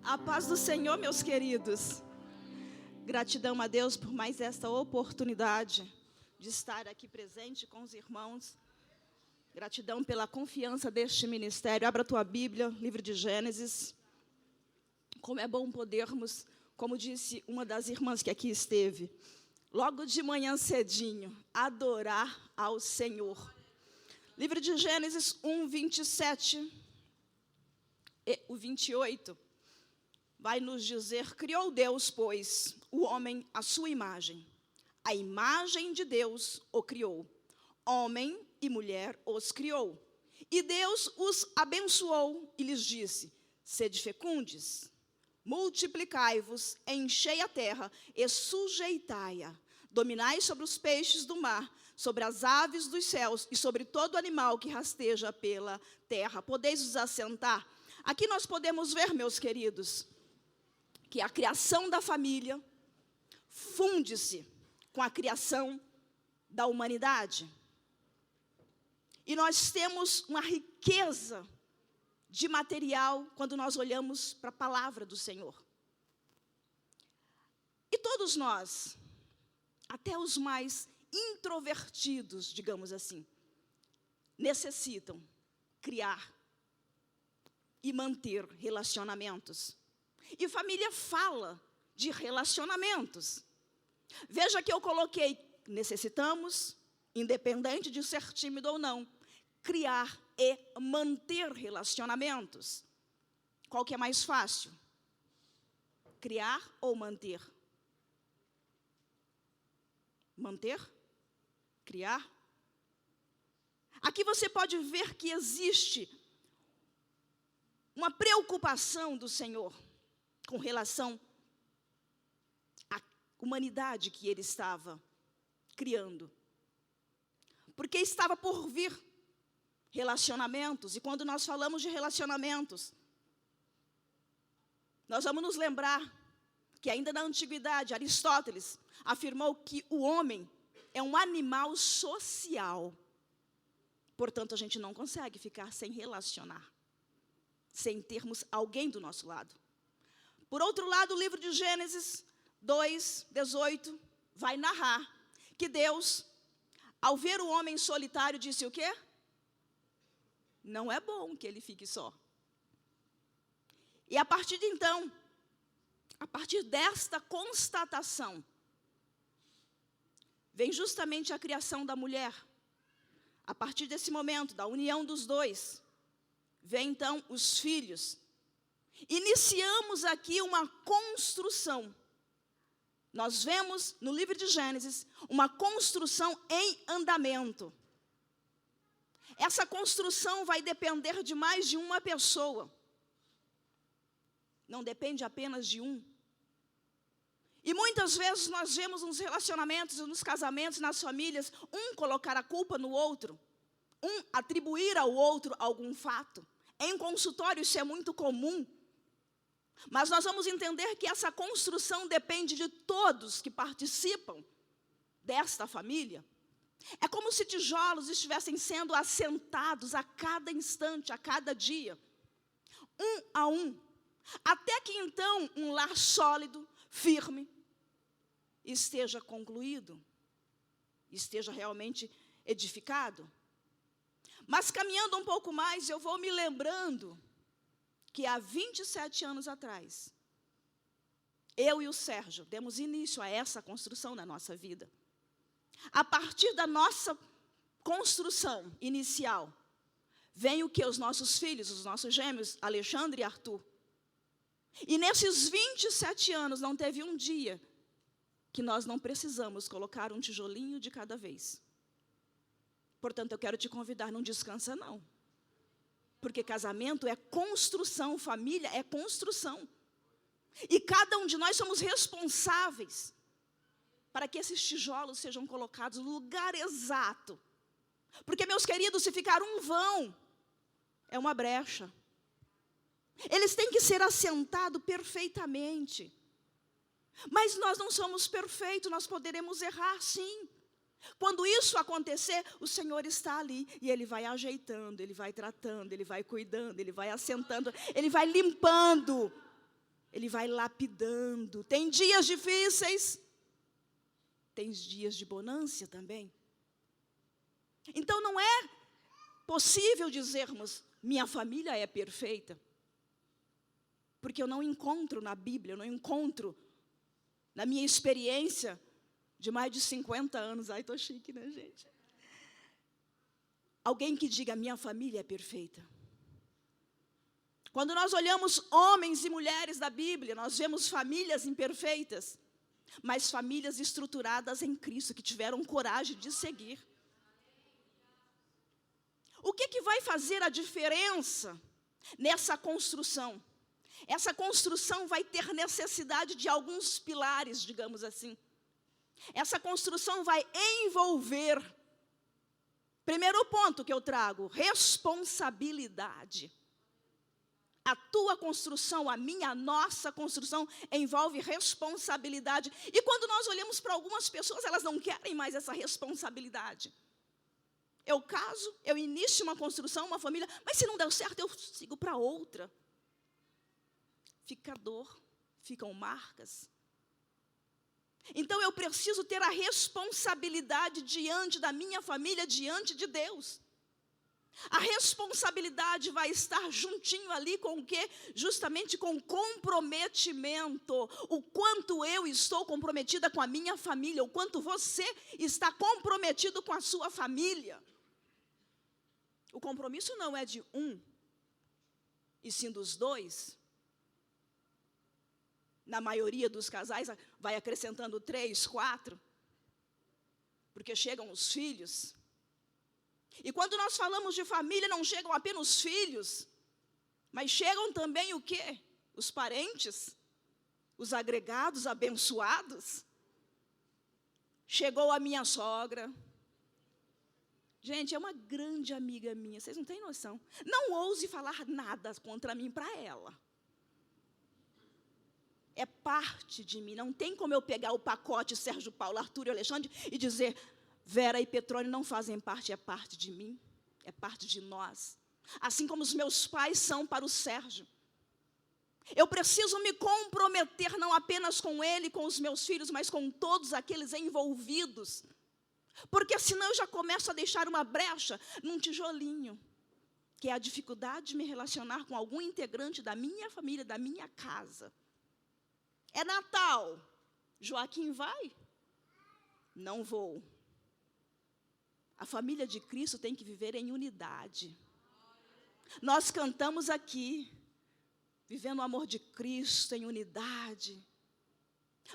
A paz do Senhor, meus queridos. Gratidão a Deus por mais esta oportunidade de estar aqui presente com os irmãos. Gratidão pela confiança deste ministério. Abra a tua Bíblia, livro de Gênesis. Como é bom podermos, como disse uma das irmãs que aqui esteve, logo de manhã cedinho, adorar ao Senhor. Livro de Gênesis 1, 27 e o 28. Vai nos dizer: criou Deus, pois, o homem à sua imagem. A imagem de Deus o criou. Homem e mulher os criou. E Deus os abençoou e lhes disse: sede fecundes, multiplicai-vos, enchei a terra e sujeitai-a. Dominai sobre os peixes do mar, sobre as aves dos céus e sobre todo animal que rasteja pela terra. Podeis vos assentar. Aqui nós podemos ver, meus queridos, que a criação da família funde-se com a criação da humanidade. E nós temos uma riqueza de material quando nós olhamos para a palavra do Senhor. E todos nós, até os mais introvertidos, digamos assim, necessitam criar e manter relacionamentos. E família fala de relacionamentos. Veja que eu coloquei: necessitamos, independente de ser tímido ou não, criar e manter relacionamentos. Qual que é mais fácil? Criar ou manter? Manter? Criar? Aqui você pode ver que existe uma preocupação do Senhor com relação à humanidade que Ele estava criando. Porque estava por vir relacionamentos, e quando nós falamos de relacionamentos, nós vamos nos lembrar que ainda na antiguidade, Aristóteles afirmou que o homem é um animal social. Portanto, a gente não consegue ficar sem relacionar, sem termos alguém do nosso lado. Por outro lado, o livro de Gênesis 2, 18, vai narrar que Deus, ao ver o homem solitário, disse o quê? Não é bom que ele fique só. E a partir de então, a partir desta constatação, vem justamente a criação da mulher. A partir desse momento, da união dos dois, vem então os filhos. Iniciamos aqui uma construção. Nós vemos no livro de Gênesis uma construção em andamento. Essa construção vai depender de mais de uma pessoa. Não depende apenas de um. E muitas vezes nós vemos nos relacionamentos, nos casamentos, nas famílias, um colocar a culpa no outro, um atribuir ao outro algum fato. Em consultório isso é muito comum. Mas nós vamos entender que essa construção depende de todos que participam desta família. É como se tijolos estivessem sendo assentados a cada instante, a cada dia, um a um, até que então um lar sólido, firme, esteja concluído, esteja realmente edificado. Mas caminhando um pouco mais, eu vou me lembrando que há 27 anos atrás, eu e o Sérgio demos início a essa construção na nossa vida. A partir da nossa construção inicial, vem o que? Os nossos filhos, os nossos gêmeos, Alexandre e Arthur. E nesses 27 anos, não teve um dia que nós não precisamos colocar um tijolinho de cada vez. Portanto, eu quero te convidar, não descansa não. Porque casamento é construção, família é construção. E cada um de nós somos responsáveis para que esses tijolos sejam colocados no lugar exato. Porque, meus queridos, se ficar um vão, é uma brecha. Eles têm que ser assentados perfeitamente. Mas nós não somos perfeitos, nós poderemos errar, sim. Quando isso acontecer, o Senhor está ali e Ele vai ajeitando, Ele vai tratando, Ele vai cuidando, Ele vai assentando, Ele vai limpando. Ele vai lapidando. Tem dias difíceis, tem dias de bonança também. Então não é possível dizermos, minha família é perfeita. Porque eu não encontro na Bíblia, eu não encontro na minha experiência de mais de 50 anos. Ai, tô chique, né, gente? Alguém que diga, minha família é perfeita. Quando nós olhamos homens e mulheres da Bíblia, nós vemos famílias imperfeitas, mas famílias estruturadas em Cristo, que tiveram coragem de seguir. O que vai fazer a diferença nessa construção? Essa construção vai ter necessidade de alguns pilares, digamos assim. Essa construção vai envolver, primeiro ponto que eu trago, responsabilidade. A tua construção, a minha, a nossa construção envolve responsabilidade. E quando nós olhamos para algumas pessoas, elas não querem mais essa responsabilidade. Eu caso, eu inicio uma construção, uma família, mas se não der certo, eu sigo para outra. Fica dor, ficam marcas. Então eu preciso ter a responsabilidade diante da minha família, diante de Deus. A responsabilidade vai estar juntinho ali com o quê? Justamente com comprometimento. O quanto eu estou comprometida com a minha família, o quanto você está comprometido com a sua família. O compromisso não é de um, e sim dos dois. Na maioria dos casais, vai acrescentando 3, 4, porque chegam os filhos. E quando nós falamos de família, não chegam apenas os filhos, mas chegam também o quê? Os parentes, os agregados, abençoados. Chegou a minha sogra. Gente, é uma grande amiga minha, vocês não têm noção. Não ouse falar nada contra mim para ela. É parte de mim, não tem como eu pegar o pacote Sérgio Paulo, Arthur e Alexandre e dizer, Vera e Petrônio não fazem parte, é parte de mim, é parte de nós. Assim como os meus pais são para o Sérgio. Eu preciso me comprometer não apenas com ele, com os meus filhos, mas com todos aqueles envolvidos. Porque senão eu já começo a deixar uma brecha num tijolinho, que é a dificuldade de me relacionar com algum integrante da minha família, da minha casa. É Natal, Joaquim vai? Não vou. A família de Cristo tem que viver em unidade. Nós cantamos aqui, vivendo o amor de Cristo em unidade.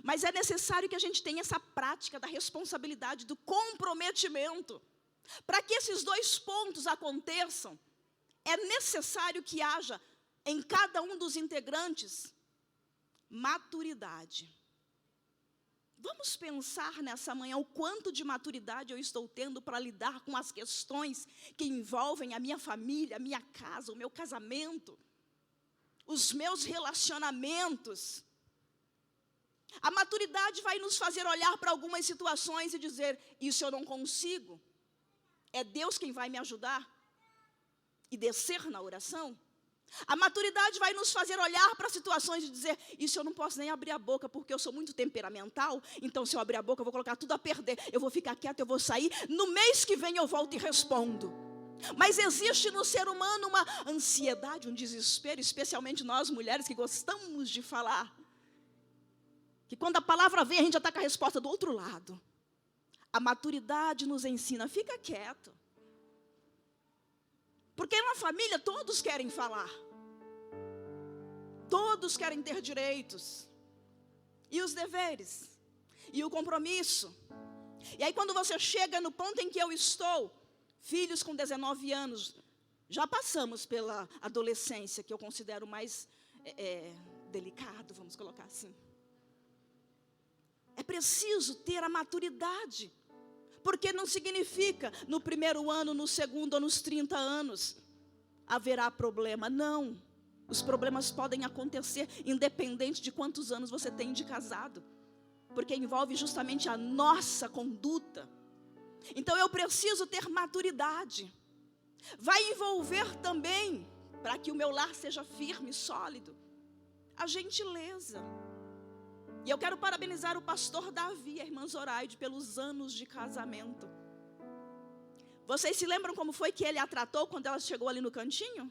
Mas é necessário que a gente tenha essa prática da responsabilidade, do comprometimento. Para que esses dois pontos aconteçam, é necessário que haja em cada um dos integrantes maturidade. Vamos pensar nessa manhã o quanto de maturidade eu estou tendo para lidar com as questões que envolvem a minha família, a minha casa, o meu casamento, os meus relacionamentos. A maturidade vai nos fazer olhar para algumas situações e dizer, isso eu não consigo. É Deus quem vai me ajudar. E descer na oração. A maturidade vai nos fazer olhar para situações e dizer, isso eu não posso nem abrir a boca, porque eu sou muito temperamental, então se eu abrir a boca eu vou colocar tudo a perder, eu vou ficar quieta, eu vou sair, no mês que vem eu volto e respondo. Mas existe no ser humano uma ansiedade, um desespero, especialmente nós mulheres que gostamos de falar, que quando a palavra vem a gente já está com a resposta do outro lado. A maturidade nos ensina, fica quieto. Porque na família todos querem falar. Todos querem ter direitos. E os deveres. E o compromisso. E aí quando você chega no ponto em que eu estou, filhos com 19 anos, já passamos pela adolescência, que eu considero mais delicado, vamos colocar assim. É preciso ter a maturidade. Porque não significa, no primeiro ano, no segundo ou nos 30 anos, haverá problema. Não. Os problemas podem acontecer, independente de quantos anos você tem de casado. Porque envolve justamente a nossa conduta. Então, eu preciso ter maturidade. Vai envolver também, para que o meu lar seja firme, sólido, a gentileza. E eu quero parabenizar o pastor Davi e a irmã Zoraide pelos anos de casamento. Vocês se lembram como foi que ele a tratou quando ela chegou ali no cantinho?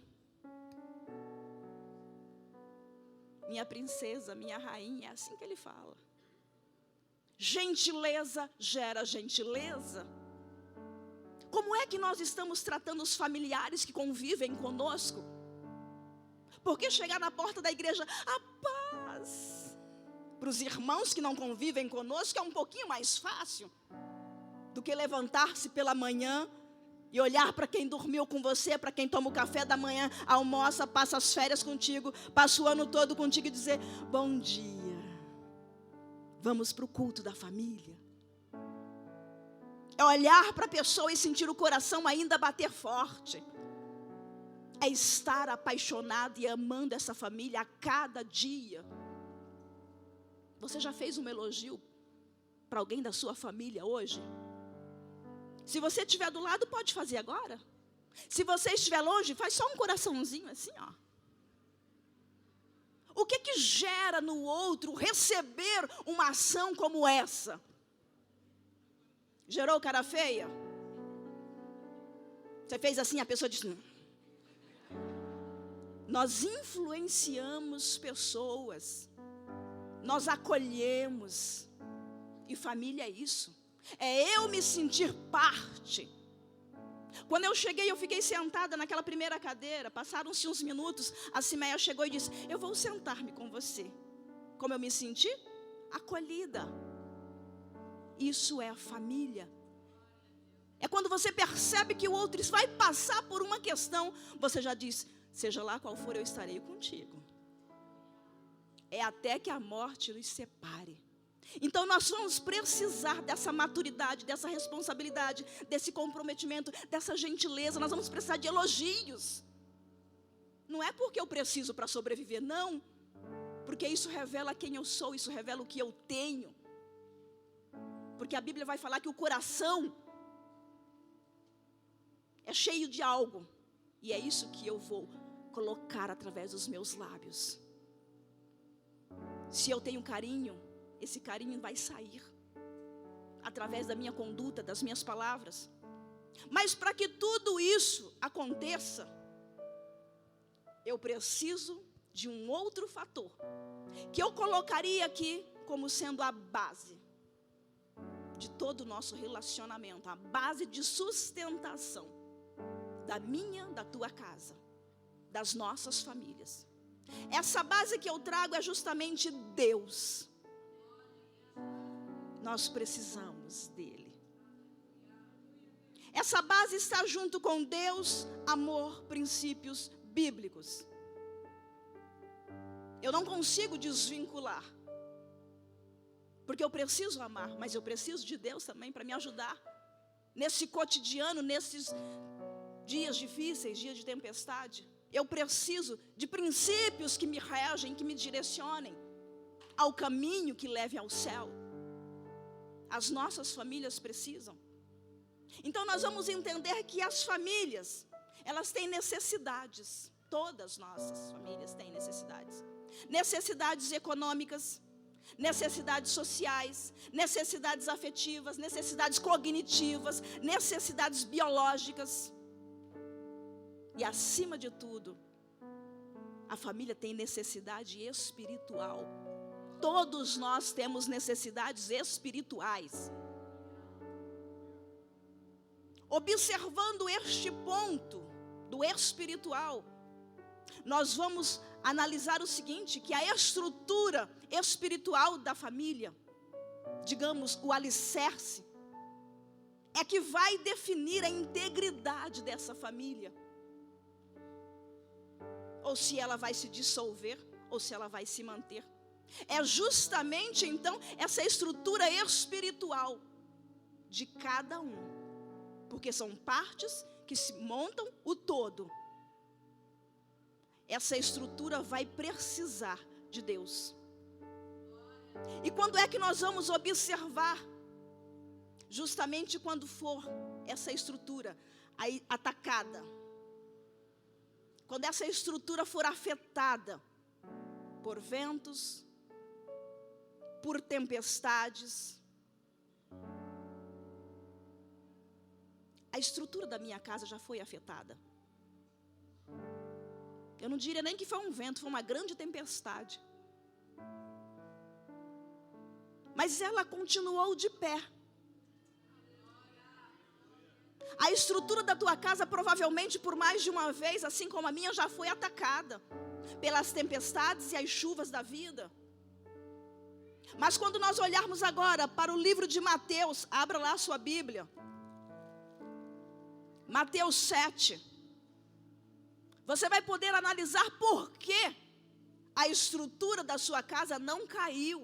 Minha princesa, minha rainha, é assim que ele fala. Gentileza gera gentileza. Como é que nós estamos tratando os familiares que convivem conosco? Porque chegar na porta da igreja, a paz, para os irmãos que não convivem conosco é um pouquinho mais fácil do que levantar-se pela manhã e olhar para quem dormiu com você, para quem toma o café da manhã, almoça, passa as férias contigo, passa o ano todo contigo e dizer: bom dia, vamos para o culto da família. É olhar para a pessoa e sentir o coração ainda bater forte. É estar apaixonado e amando essa família a cada dia. Você já fez um elogio para alguém da sua família hoje? Se você estiver do lado, pode fazer agora. Se você estiver longe, faz só um coraçãozinho assim, ó. O que gera no outro receber uma ação como essa? Gerou cara feia? Você fez assim, a pessoa diz: nós influenciamos pessoas, nós acolhemos, e família é isso. É eu me sentir parte. Quando eu cheguei, eu fiquei sentada naquela primeira cadeira. Passaram-se uns minutos, a Simeia chegou e disse: eu vou sentar-me com você. Como eu me senti? Acolhida. Isso é a família. É quando você percebe que o outro vai passar por uma questão, você já diz: seja lá qual for, eu estarei contigo. É até que a morte nos separe. Então nós vamos precisar dessa maturidade, dessa responsabilidade, desse comprometimento, dessa gentileza. Nós vamos precisar de elogios. Não é porque eu preciso para sobreviver, não. Porque isso revela quem eu sou, isso revela o que eu tenho. Porque a Bíblia vai falar que o coração é cheio de algo. E é isso que eu vou colocar através dos meus lábios. Se eu tenho carinho, esse carinho vai sair através da minha conduta, das minhas palavras. Mas para que tudo isso aconteça, eu preciso de um outro fator, que eu colocaria aqui como sendo a base de todo o nosso relacionamento, a base de sustentação da minha, da tua casa, das nossas famílias. Essa base que eu trago é justamente Deus. Nós precisamos dele. Essa base está junto com Deus, amor, princípios bíblicos. Eu não consigo desvincular, porque eu preciso amar, mas eu preciso de Deus também para me ajudar nesse cotidiano, nesses dias difíceis, dias de tempestade. Eu preciso de princípios que me regem, que me direcionem ao caminho que leve ao céu. As nossas famílias precisam. Então nós vamos entender que as famílias, elas têm necessidades. Todas nossas famílias têm necessidades. Necessidades econômicas, necessidades sociais, necessidades afetivas, necessidades cognitivas, necessidades biológicas. E acima de tudo, a família tem necessidade espiritual. Todos nós temos necessidades espirituais. Observando este ponto do espiritual, nós vamos analisar o seguinte, que a estrutura espiritual da família, digamos, o alicerce, é que vai definir a integridade dessa família. Ou se ela vai se dissolver, ou se ela vai se manter. É justamente então essa estrutura espiritual de cada um, porque são partes que se montam o todo. Essa estrutura vai precisar de Deus. E quando é que nós vamos observar? Justamente quando for essa estrutura aí atacada, quando essa estrutura for afetada por ventos, por tempestades. A estrutura da minha casa já foi afetada. Eu não diria nem que foi um vento, foi uma grande tempestade. Mas ela continuou de pé. A estrutura da tua casa provavelmente por mais de uma vez, assim como a minha, já foi atacada pelas tempestades e as chuvas da vida. Mas quando nós olharmos agora para o livro de Mateus, abra lá a sua Bíblia. Mateus 7. Você vai poder analisar por que a estrutura da sua casa não caiu.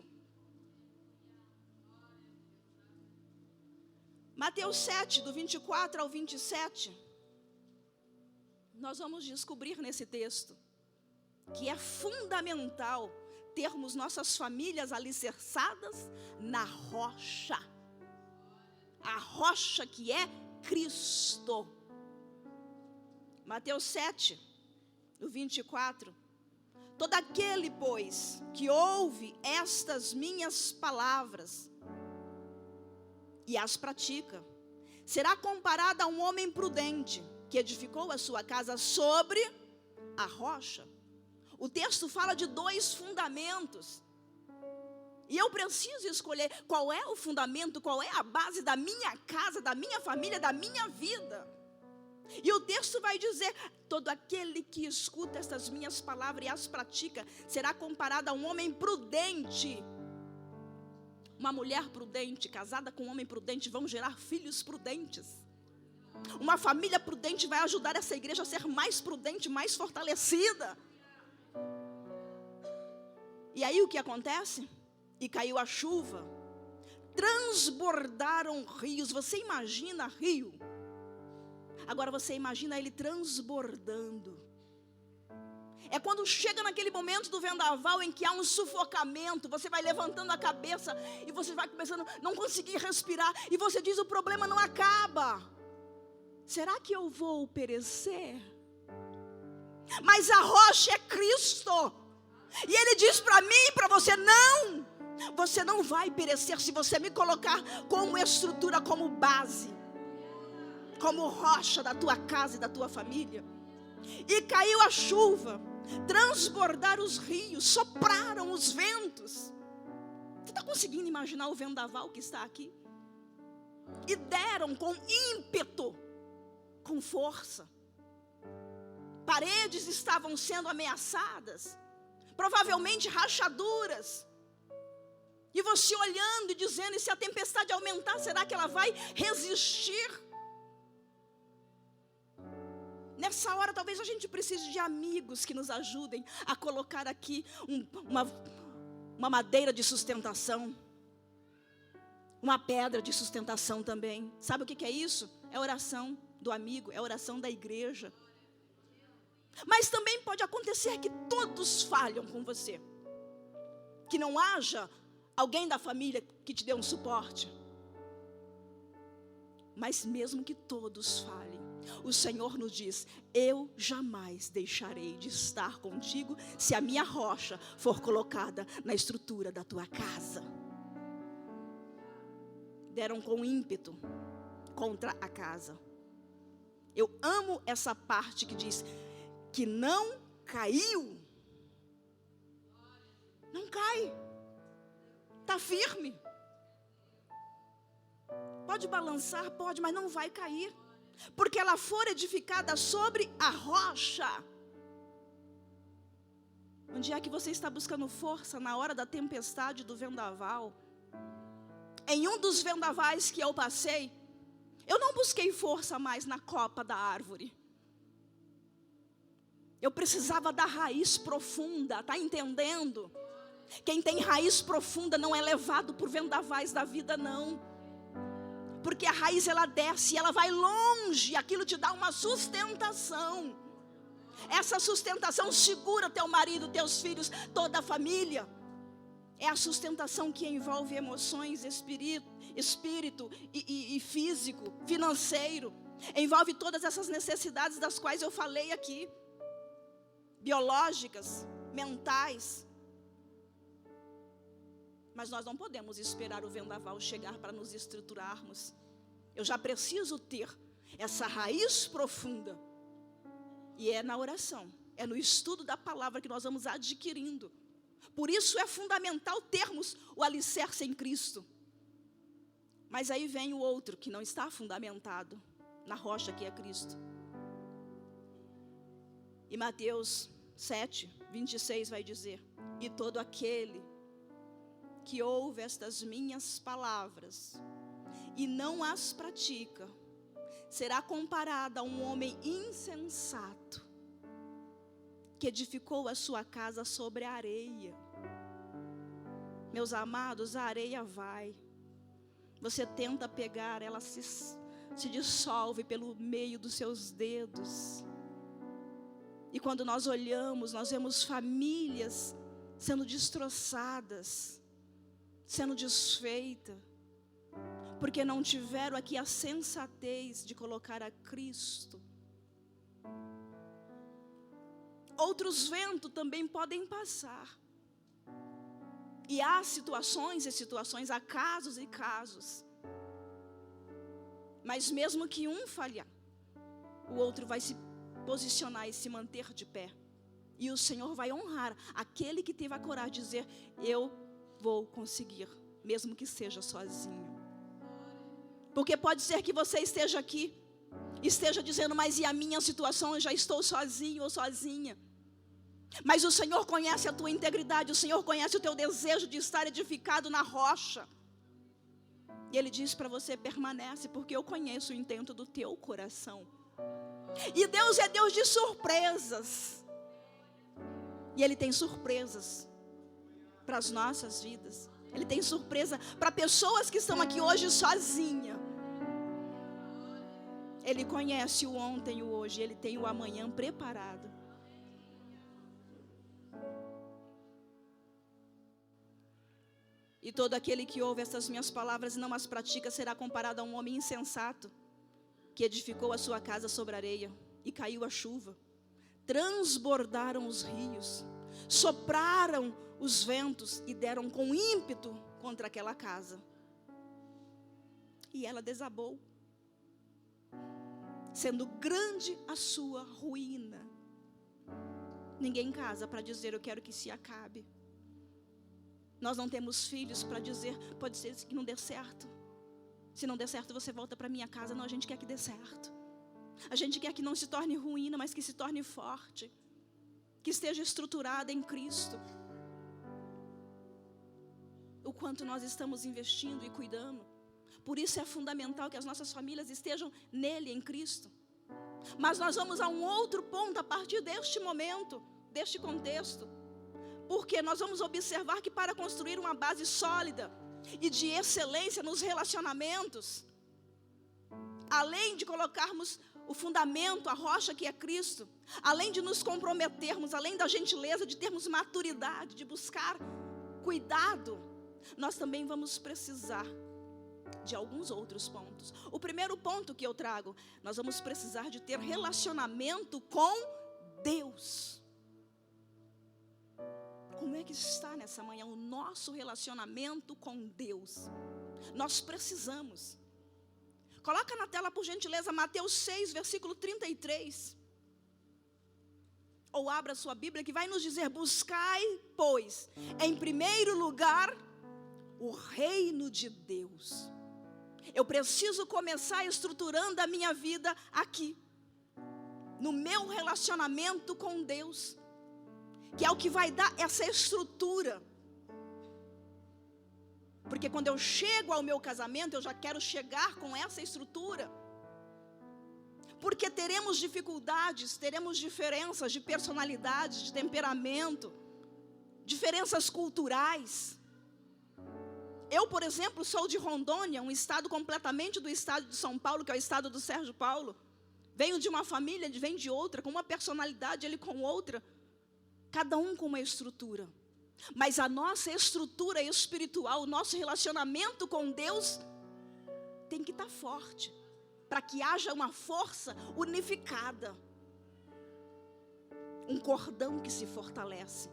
Mateus 7, do 24 ao 27, nós vamos descobrir nesse texto que é fundamental termos nossas famílias alicerçadas na rocha. A rocha que é Cristo. Mateus 7, do 24. Todo aquele, pois, que ouve estas minhas palavras e as pratica, será comparado a um homem prudente que edificou a sua casa sobre a rocha. O texto fala de 2 fundamentos. E eu preciso escolher qual é o fundamento, qual é a base da minha casa, da minha família, da minha vida. E o texto vai dizer: todo aquele que escuta estas minhas palavras e as pratica, será comparado a um homem prudente. Uma mulher prudente, casada com um homem prudente, vão gerar filhos prudentes. Uma família prudente vai ajudar essa igreja a ser mais prudente, mais fortalecida. E aí o que acontece? E caiu a chuva, transbordaram rios. Você imagina rio? Agora você imagina ele transbordando. É quando chega naquele momento do vendaval em que há um sufocamento, você vai levantando a cabeça e você vai começando a não conseguir respirar. E você diz: o problema não acaba. Será que eu vou perecer? Mas a rocha é Cristo. E Ele diz para mim e para você: não, você não vai perecer se você me colocar como estrutura, como base, como rocha da tua casa e da tua família. E caiu a chuva, transbordaram os rios, sopraram os ventos. Você está conseguindo imaginar o vendaval que está aqui? E deram com ímpeto, com força. Paredes estavam sendo ameaçadas, provavelmente rachaduras. E você olhando e dizendo: e se a tempestade aumentar, será que ela vai resistir? Nessa hora talvez a gente precise de amigos que nos ajudem a colocar aqui uma madeira de sustentação, uma pedra de sustentação também. Sabe o que é isso? É a oração do amigo, é a oração da igreja. Mas também pode acontecer que todos falham com você, que não haja alguém da família que te dê um suporte. Mas mesmo que todos falhem, o Senhor nos diz: eu jamais deixarei de estar contigo se a minha rocha for colocada na estrutura da tua casa. Deram com ímpeto contra a casa. Eu amo essa parte que diz que não caiu. Não cai. Está firme. Pode balançar, pode, mas não vai cair. Porque ela for edificada sobre a rocha. Onde é que você está buscando força na hora da tempestade, do vendaval? Em um dos vendavais que eu passei, eu não busquei força mais na copa da árvore. Eu precisava da raiz profunda, está entendendo? Quem tem raiz profunda não é levado por vendavais da vida, não. Porque a raiz ela desce, ela vai longe, aquilo te dá uma sustentação. Essa sustentação segura teu marido, teus filhos, toda a família. É a sustentação que envolve emoções, espírito e físico, financeiro. Envolve todas essas necessidades das quais eu falei aqui. Biológicas, mentais. Mas nós não podemos esperar o vendaval chegar para nos estruturarmos. Eu já preciso ter essa raiz profunda. E é na oração, é no estudo da palavra que nós vamos adquirindo. Por isso é fundamental termos o alicerce em Cristo. Mas aí vem o outro que não está fundamentado na rocha que é Cristo. E Mateus 7, 26 vai dizer: e todo aquele que ouve estas minhas palavras e não as pratica, será comparado a um homem insensato que edificou a sua casa sobre a areia. Meus amados, a areia vai. Você tenta pegar, ela se dissolve pelo meio dos seus dedos. E quando nós olhamos, nós vemos famílias sendo destroçadas, sendo desfeitas, porque não tiveram aqui a sensatez de colocar a Cristo. Outros ventos também podem passar. E há situações e situações, há casos e casos. Mas mesmo que um falhar, o outro vai se posicionar e se manter de pé. E o Senhor vai honrar aquele que teve a coragem de dizer: eu vou conseguir, mesmo que seja sozinho. Porque pode ser que você esteja aqui, esteja dizendo: mas e a minha situação? Eu já estou sozinho ou sozinha. Mas o Senhor conhece a tua integridade, o Senhor conhece o teu desejo de estar edificado na rocha. E Ele diz para você: permanece, porque eu conheço o intento do teu coração. E Deus é Deus de surpresas. E Ele tem surpresas para as nossas vidas. Ele tem surpresa para pessoas que estão aqui hoje sozinha. Ele conhece o ontem e o hoje. Ele tem o amanhã preparado. E todo aquele que ouve essas minhas palavras e não as pratica será comparado a um homem insensato que edificou a sua casa sobre areia, e caiu a chuva, transbordaram os rios, sopraram os ventos e deram com ímpeto contra aquela casa. E ela desabou, sendo grande a sua ruína. Ninguém casa para dizer: eu quero que se acabe. Nós não temos filhos para dizer: pode ser que não dê certo. Se não der certo, você volta para minha casa. Não, a gente quer que dê certo. A gente quer que não se torne ruína, mas que se torne forte, que esteja estruturada em Cristo. O quanto nós estamos investindo e cuidando. Por isso é fundamental que as nossas famílias estejam nele, em Cristo. Mas nós vamos a um outro ponto a partir deste momento, deste contexto. Porque nós vamos observar que para construir uma base sólida e de excelência nos relacionamentos, além de colocarmos o fundamento, a rocha que é Cristo, além de nos comprometermos, além da gentileza, de termos maturidade, de buscar cuidado, nós também vamos precisar de alguns outros pontos. O primeiro ponto que eu trago: nós vamos precisar de ter relacionamento com Deus. Como é que está nessa manhã o nosso relacionamento com Deus? Nós precisamos. Coloca na tela, por gentileza, Mateus 6, versículo 33. Ou abra sua Bíblia, que vai nos dizer: buscai, pois, em primeiro lugar, o reino de Deus. Eu preciso começar estruturando a minha vida aqui, no meu relacionamento com Deus, que é o que vai dar essa estrutura. Porque quando eu chego ao meu casamento, eu já quero chegar com essa estrutura. Porque teremos dificuldades, teremos diferenças de personalidade, de temperamento, diferenças culturais. Eu, por exemplo, sou de Rondônia, um estado completamente do estado de São Paulo, que é o estado do Sérgio Paulo. Venho de uma família, ele vem de outra, com uma personalidade, ele com outra. Cada um com uma estrutura. Mas a nossa estrutura espiritual, o nosso relacionamento com Deus tem que estar forte, para que haja uma força unificada, um cordão que se fortalece.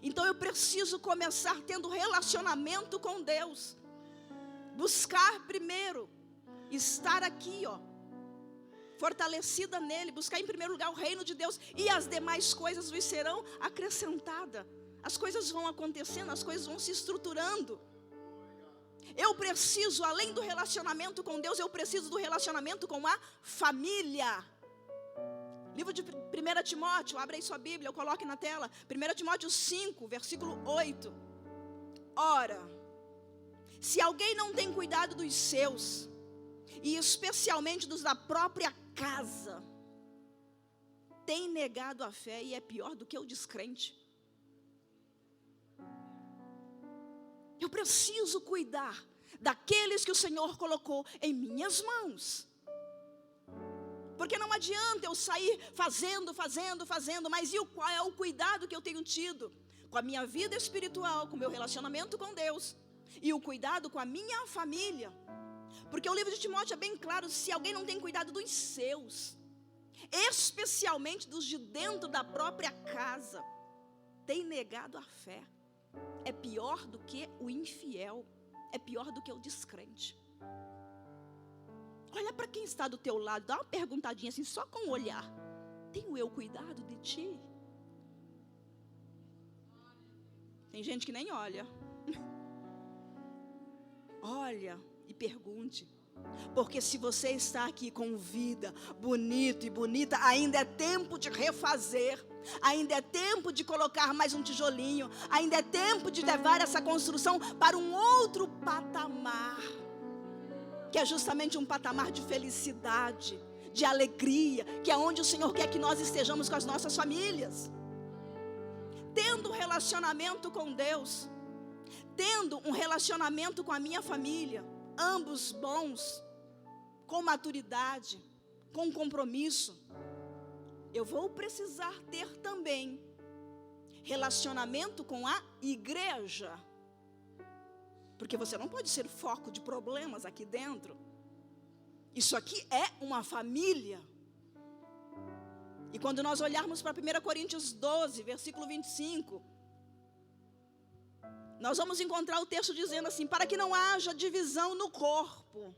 Então eu preciso começar tendo relacionamento com Deus. Buscar primeiro, estar aqui, fortalecida nele, buscar em primeiro lugar o reino de Deus, e as demais coisas vos serão acrescentadas. As coisas vão acontecendo, as coisas vão se estruturando. Eu preciso, além do relacionamento com Deus, eu preciso do relacionamento com a família. Livro de 1 Timóteo, abre aí sua Bíblia, eu coloque na tela. 1 Timóteo 5, versículo 8. Ora, se alguém não tem cuidado dos seus, e especialmente dos da própria casa, tem negado a fé e é pior do que o descrente. Eu preciso cuidar daqueles que o Senhor colocou em minhas mãos. Porque não adianta eu sair fazendo, mas qual é o cuidado que eu tenho tido com a minha vida espiritual, com o meu relacionamento com Deus, e o cuidado com a minha família? Porque o livro de Timóteo é bem claro: se alguém não tem cuidado dos seus, especialmente dos de dentro da própria casa, tem negado a fé. É pior do que o infiel, é pior do que o descrente. Olha para quem está do teu lado, dá uma perguntadinha assim, só com o olhar: tenho eu cuidado de ti? Tem gente que nem olha. Olha e pergunte. Porque se você está aqui com vida, bonito e bonita, ainda é tempo de refazer, ainda é tempo de colocar mais um tijolinho, ainda é tempo de levar essa construção para um outro patamar, que é justamente um patamar de felicidade, de alegria, que é onde o Senhor quer que nós estejamos com as nossas famílias. Tendo um relacionamento com Deus, tendo um relacionamento com a minha família, ambos bons, com maturidade, com compromisso, eu vou precisar ter também relacionamento com a igreja. Porque você não pode ser foco de problemas aqui dentro. Isso aqui é uma família. E quando nós olharmos para 1 Coríntios 12, versículo 25, nós vamos encontrar o texto dizendo assim: para que não haja divisão no corpo.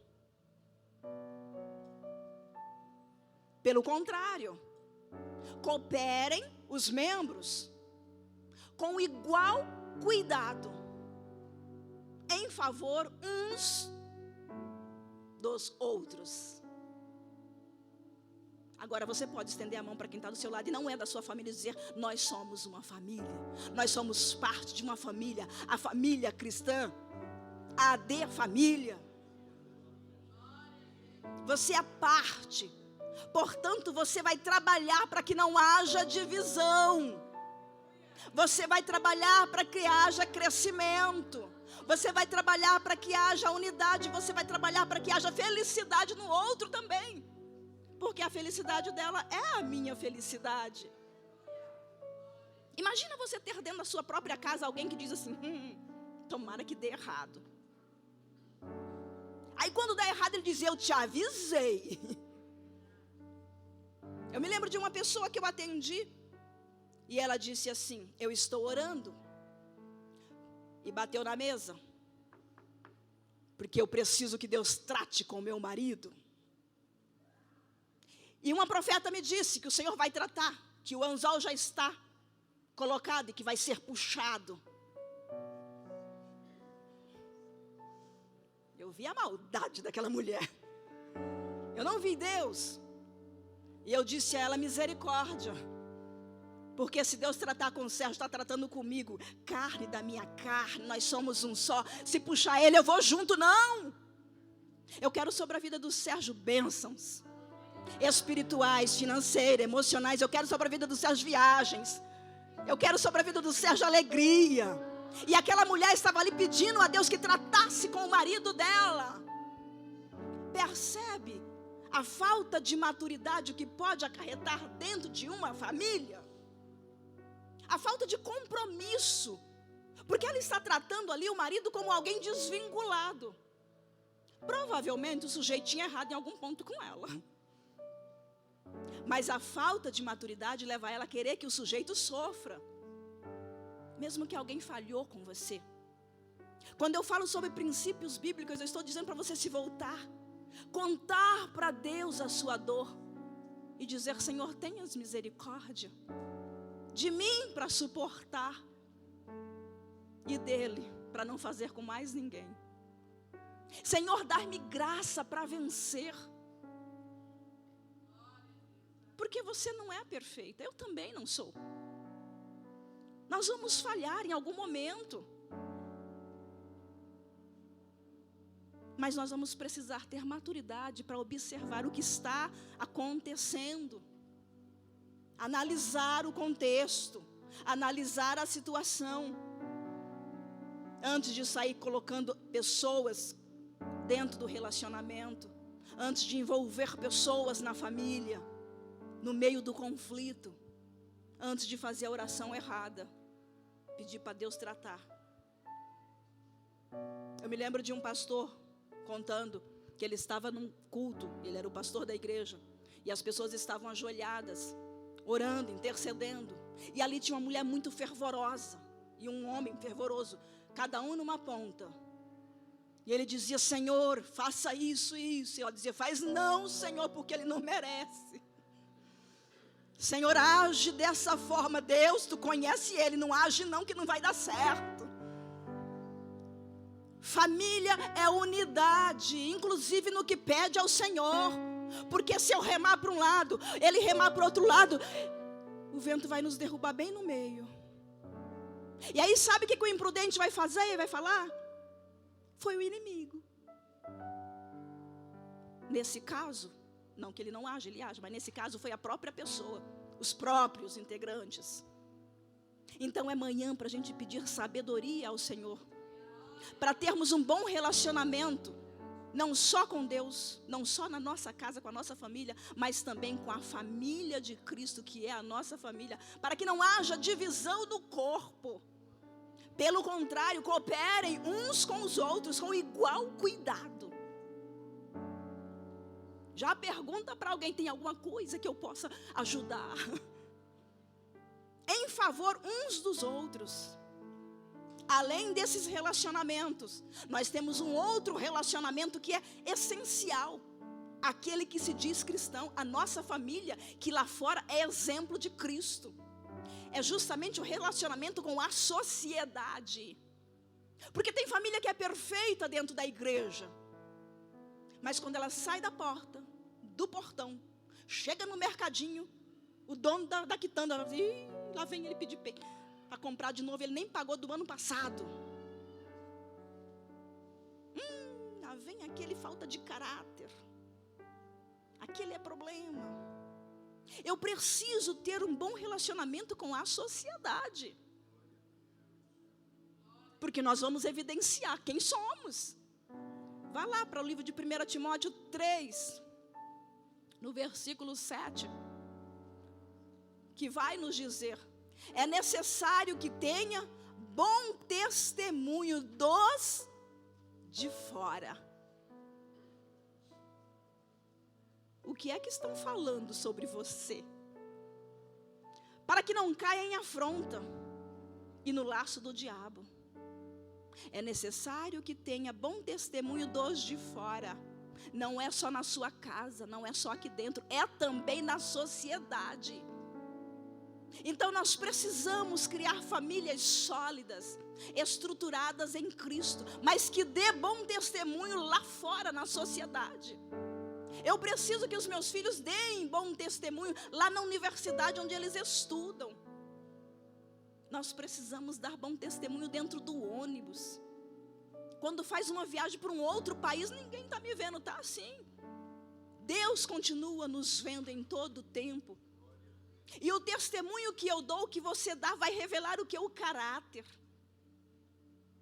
Pelo contrário, cooperem os membros com igual cuidado, em favor uns dos outros. Agora você pode estender a mão para quem está do seu lado e não é da sua família e dizer: nós somos uma família, nós somos parte de uma família, a família cristã, a AD família. Você é parte, portanto você vai trabalhar para que não haja divisão, você vai trabalhar para que haja crescimento, você vai trabalhar para que haja unidade, você vai trabalhar para que haja felicidade no outro também. Porque a felicidade dela é a minha felicidade. Imagina você ter dentro da sua própria casa alguém que diz assim: tomara que dê errado. Aí quando dá errado ele diz: eu te avisei. Eu me lembro de uma pessoa que eu atendi, e ela disse assim: eu estou orando. E bateu na mesa, porque eu preciso que Deus trate com o meu marido. E uma profeta me disse que o Senhor vai tratar, que o anzol já está colocado e que vai ser puxado. Eu vi a maldade daquela mulher. Eu não vi Deus. E eu disse a ela: misericórdia. Porque se Deus tratar com o Sérgio, está tratando comigo. Carne da minha carne, nós somos um só. Se puxar ele, eu vou junto, não. Eu quero sobre a vida do Sérgio bênçãos espirituais, financeiras, emocionais. Eu quero sobre a vida do Sérgio viagens. Eu quero sobre a vida do Sérgio alegria. E aquela mulher estava ali pedindo a Deus que tratasse com o marido dela. Percebe a falta de maturidade que pode acarretar dentro de uma família? A falta de compromisso. Porque ela está tratando ali o marido como alguém desvinculado. Provavelmente o sujeito tinha errado em algum ponto com ela. Mas a falta de maturidade leva ela a querer que o sujeito sofra. mesmo que alguém falhou com você. Quando eu falo sobre princípios bíblicos, eu estou dizendo para você se voltar, contar para Deus a sua dor e dizer: Senhor, tenhas misericórdia de mim para suportar e dele para não fazer com mais ninguém. Senhor, dá-me graça para vencer. Porque você não é perfeita, eu também não sou. Nós vamos falhar em algum momento. Mas nós vamos precisar ter maturidade para observar o que está acontecendo. Analisar o contexto, analisar a situação, antes de sair colocando pessoas dentro do relacionamento, antes de envolver pessoas na família, no meio do conflito, antes de fazer a oração errada, pedir para Deus tratar. Eu me lembro de um pastor contando que ele estava num culto, ele era o pastor da igreja, e as pessoas estavam ajoelhadas, orando, intercedendo, e ali tinha uma mulher muito fervorosa, e um homem fervoroso, cada um numa ponta, e ele dizia: Senhor, faça isso e isso, e ela dizia: faz não, Senhor, porque ele não merece. Senhor, age dessa forma. Deus, tu conhece ele, não age não, que não vai dar certo. Família é unidade, inclusive no que pede ao Senhor, porque se eu remar para um lado, ele remar para o outro lado, o vento vai nos derrubar bem no meio. E aí sabe o que o imprudente vai fazer? Ele vai falar: foi o inimigo. Nesse caso, não que ele não age, ele age, mas nesse caso foi a própria pessoa, os próprios integrantes. Então é manhã para a gente pedir sabedoria ao Senhor, para termos um bom relacionamento, não só com Deus, não só na nossa casa, com a nossa família, mas também com a família de Cristo, que é a nossa família, para que não haja divisão do corpo. Pelo contrário, cooperem uns com os outros com igual cuidado. Já pergunta para alguém: tem alguma coisa que eu possa ajudar? Em favor uns dos outros. Além desses relacionamentos, nós temos um outro relacionamento que é essencial. Aquele que se diz cristão, a nossa família, que lá fora é exemplo de Cristo. É justamente o relacionamento com a sociedade. Porque tem família que é perfeita dentro da igreja, mas quando ela sai da porta, do portão, chega no mercadinho, o dono da quitanda, lá vem ele pedir para comprar de novo, ele nem pagou do ano passado. Lá vem aquele falta de caráter, aquele é problema. Eu preciso ter um bom relacionamento com a sociedade, porque nós vamos evidenciar quem somos. Vá lá para o livro de 1 Timóteo 3, no versículo 7, que vai nos dizer: é necessário que tenha bom testemunho dos de fora. O que é que estão falando sobre você? Para que não caia em afronta e no laço do diabo. É necessário que tenha bom testemunho dos de fora. Não é só na sua casa, não é só aqui dentro, é também na sociedade. Então nós precisamos criar famílias sólidas, estruturadas em Cristo, mas que dê bom testemunho lá fora na sociedade. Eu preciso que os meus filhos deem bom testemunho lá na universidade onde eles estudam. Nós precisamos dar bom testemunho dentro do ônibus. Quando faz uma viagem para um outro país, ninguém está me vendo, está assim. Deus continua nos vendo em todo o tempo. E o testemunho que eu dou, que você dá, vai revelar o que é o caráter.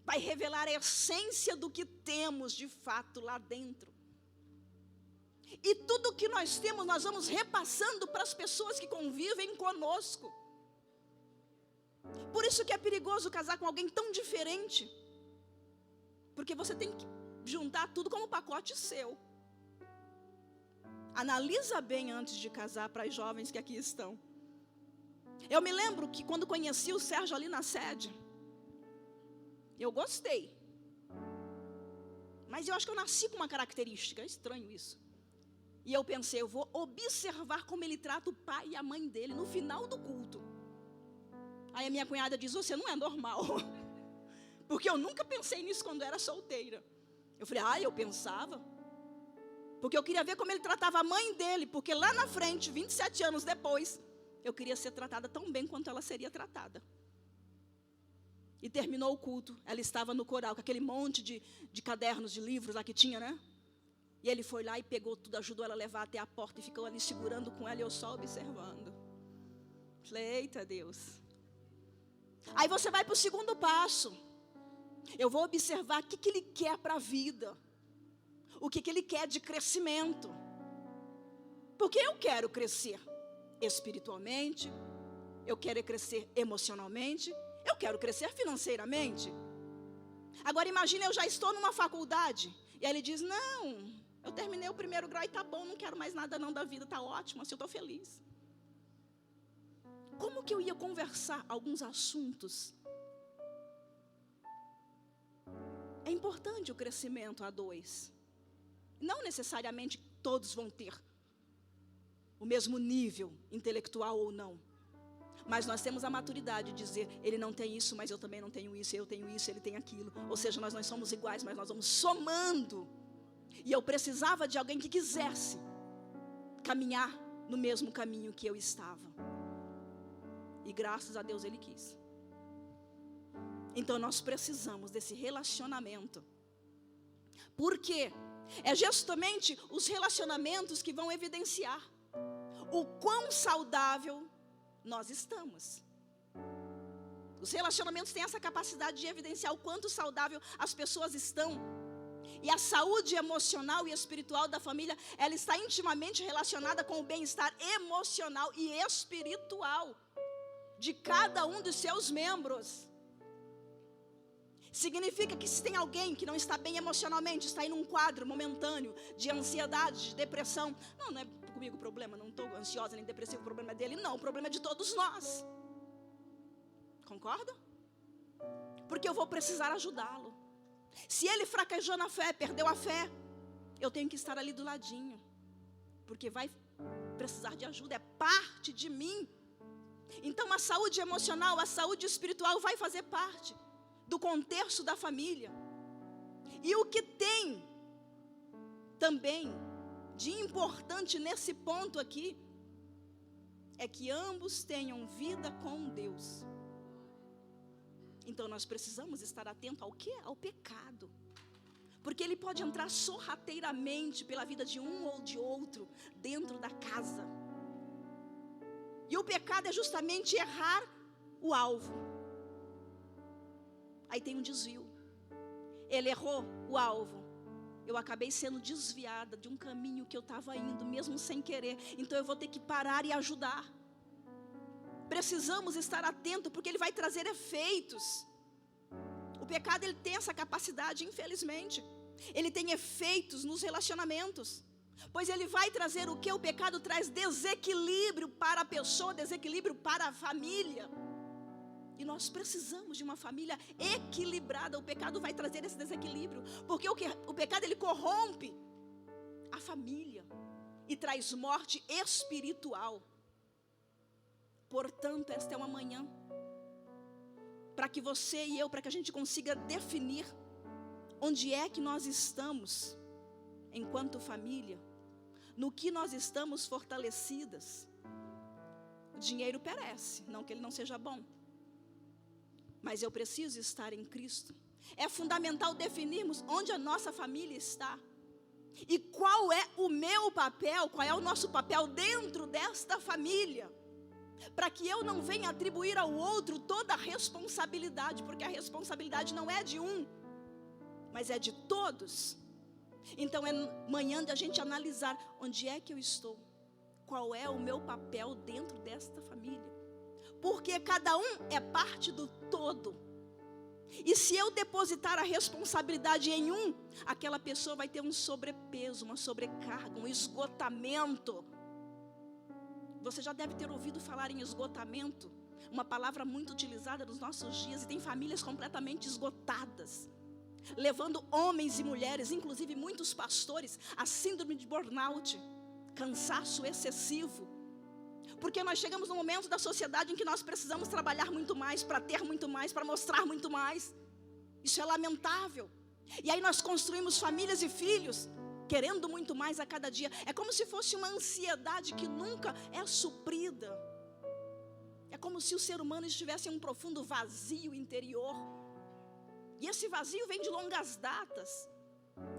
Vai revelar a essência do que temos de fato lá dentro. E tudo que nós temos, nós vamos repassando para as pessoas que convivem conosco. Por isso que é perigoso casar com alguém tão diferente. Porque você tem que juntar tudo como pacote seu. Analisa bem antes de casar, para as jovens que aqui estão. Eu me lembro que quando conheci o Sérgio ali na sede, Eu gostei. Mas eu acho que eu nasci com uma característica, é estranho isso. E eu pensei, eu vou observar como ele trata o pai e a mãe dele no final do culto. Aí a minha cunhada diz, você não é normal. Porque eu nunca pensei nisso quando era solteira. Eu falei, eu pensava. Porque eu queria ver como ele tratava a mãe dele. Porque lá na frente, 27 anos depois, eu queria ser tratada tão bem quanto ela seria tratada. E terminou o culto, ela estava no coral, com aquele monte de cadernos, de livros lá que tinha, né? E ele foi lá e pegou tudo, ajudou ela a levar até a porta e ficou ali segurando com ela e eu só observando. Falei, eita Deus. Aí você vai para o segundo passo. Eu vou observar o que ele quer para a vida. O que ele quer de crescimento. Porque eu quero crescer espiritualmente, eu quero crescer emocionalmente, eu quero crescer financeiramente. Agora imagine, eu já estou numa faculdade. E aí ele diz, não, eu terminei o primeiro grau e tá bom, não quero mais nada não da vida, tá ótimo, assim eu estou feliz. Como que eu ia conversar alguns assuntos? É importante o crescimento a dois. Não necessariamente todos vão ter o mesmo nível intelectual ou não. Mas nós temos a maturidade de dizer, ele não tem isso, mas eu também não tenho isso, eu tenho isso, ele tem aquilo. Ou seja, nós não somos iguais, mas nós vamos somando. E eu precisava de alguém que quisesse caminhar no mesmo caminho que eu estava. E graças a Deus ele quis. Então nós precisamos desse relacionamento. Por quê? É justamente os relacionamentos que vão evidenciar o quão saudável nós estamos. Os relacionamentos têm essa capacidade de evidenciar o quanto saudável as pessoas estão. E a saúde emocional e espiritual da família, ela está intimamente relacionada com o bem-estar emocional e espiritual de cada um dos seus membros. Significa que se tem alguém que não está bem emocionalmente, está em um quadro momentâneo de ansiedade, de depressão, não é comigo o problema, não estou ansiosa nem depressiva, o problema é dele, não, o problema é de todos nós. Concorda? Porque eu vou precisar ajudá-lo. Se ele fraquejou na fé, perdeu a fé, eu tenho que estar ali do ladinho, porque vai precisar de ajuda, é parte de mim. Então a saúde emocional, a saúde espiritual vai fazer parte do contexto da família. E o que tem também de importante nesse ponto aqui é que ambos tenham vida com Deus. Então nós precisamos estar atentos ao quê? Ao pecado. Porque ele pode entrar sorrateiramente pela vida de um ou de outro dentro da casa. E o pecado é justamente errar o alvo. Aí tem um desvio. Ele errou o alvo. Eu acabei sendo desviada de um caminho que eu estava indo, mesmo sem querer. Então eu vou ter que parar e ajudar. Precisamos estar atentos, porque ele vai trazer efeitos. O pecado, ele tem essa capacidade, infelizmente. Ele tem efeitos nos relacionamentos. Pois ele vai trazer o que? O pecado traz desequilíbrio para a pessoa, desequilíbrio para a família. E nós precisamos de uma família equilibrada. O pecado vai trazer esse desequilíbrio, porque o pecado, ele corrompe a família e traz morte espiritual. Portanto, esta é uma manhã para que você e eu, para que a gente consiga definir onde é que nós estamos enquanto família, no que nós estamos fortalecidas. O dinheiro perece, não que ele não seja bom, mas eu preciso estar em Cristo. É fundamental definirmos onde a nossa família está e qual é o meu papel, qual é o nosso papel dentro desta família, para que eu não venha atribuir ao outro toda a responsabilidade, porque a responsabilidade não é de um, mas é de todos. Então é manhã de a gente analisar onde é que eu estou, qual é o meu papel dentro desta família, porque cada um é parte do todo. E se eu depositar a responsabilidade em um, aquela pessoa vai ter um sobrepeso, uma sobrecarga, um esgotamento. Você já deve ter ouvido falar em esgotamento. Uma palavra muito utilizada nos nossos dias, e tem famílias completamente esgotadas, levando homens e mulheres, inclusive muitos pastores, a síndrome de burnout, cansaço excessivo. Porque nós chegamos num momento da sociedade em que nós precisamos trabalhar muito mais, para ter muito mais, para mostrar muito mais. Isso é lamentável. E aí nós construímos famílias e filhos querendo muito mais a cada dia. É como se fosse uma ansiedade que nunca é suprida. É como se o ser humano estivesse em um profundo vazio interior. E esse vazio vem de longas datas.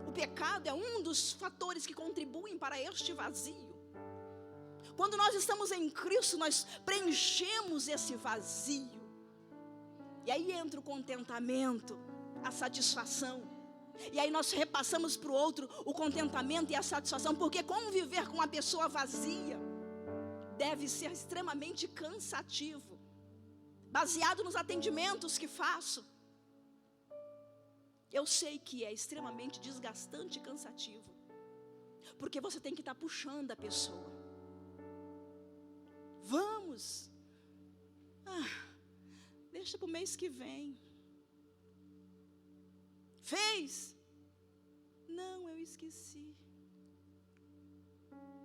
O pecado é um dos fatores que contribuem para este vazio. Quando nós estamos em Cristo, nós preenchemos esse vazio. E aí entra o contentamento, a satisfação. E aí nós repassamos para o outro o contentamento e a satisfação. Porque conviver com uma pessoa vazia deve ser extremamente cansativo. Baseado nos atendimentos que faço, eu sei que é extremamente desgastante e cansativo. Porque você tem que estar puxando a pessoa. Vamos. Deixa para o mês que vem. Fez? Não, eu esqueci.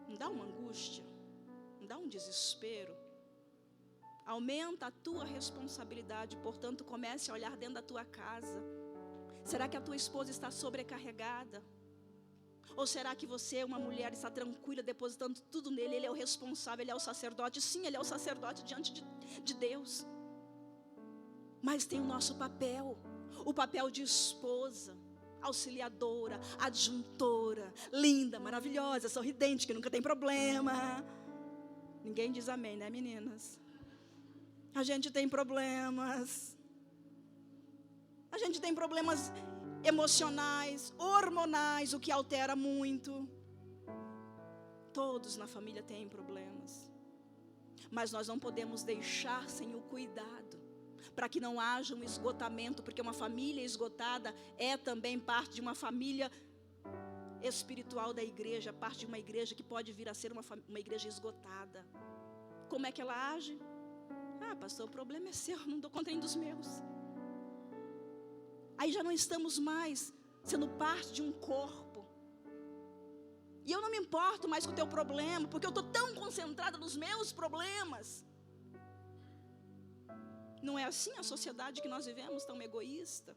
Não dá uma angústia? Não dá um desespero? Aumenta a tua responsabilidade, portanto, comece a olhar dentro da tua casa. Será que a tua esposa está sobrecarregada? Ou será que você, uma mulher, está tranquila, depositando tudo nele? Ele é o responsável, ele é o sacerdote. Sim, ele é o sacerdote diante de Deus. Mas tem o nosso papel, o papel de esposa, auxiliadora, adjuntora, linda, maravilhosa, sorridente, que nunca tem problema. Ninguém diz amém, né, meninas? A gente tem problemas. A gente tem problemas emocionais, hormonais, o que altera muito. Todos na família têm problemas. Mas nós não podemos deixar sem o cuidado, para que não haja um esgotamento, porque uma família esgotada é também parte de uma família espiritual da igreja, parte de uma igreja que pode vir a ser uma igreja esgotada. Como é que ela age? Pastor, o problema é seu, não dou conta nem dos meus. Aí já não estamos mais sendo parte de um corpo. E eu não me importo mais com o teu problema, porque eu estou tão concentrada nos meus problemas. Não é assim a sociedade que nós vivemos, tão egoísta?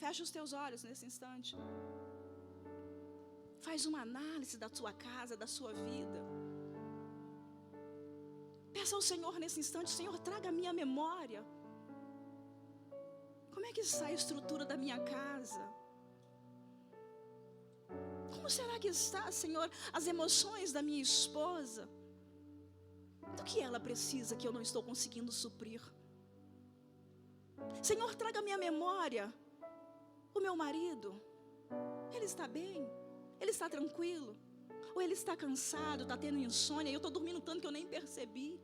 Fecha os teus olhos nesse instante. Faz uma análise da tua casa, da sua vida. Peça ao Senhor nesse instante: Senhor, traga a minha memória. Como é que está a estrutura da minha casa? Como será que está, Senhor, as emoções da minha esposa? Do que ela precisa que eu não estou conseguindo suprir? Senhor, traga a minha memória o meu marido. Ele está bem? Ele está tranquilo? Ou ele está cansado, está tendo insônia, e eu estou dormindo tanto que eu nem percebi?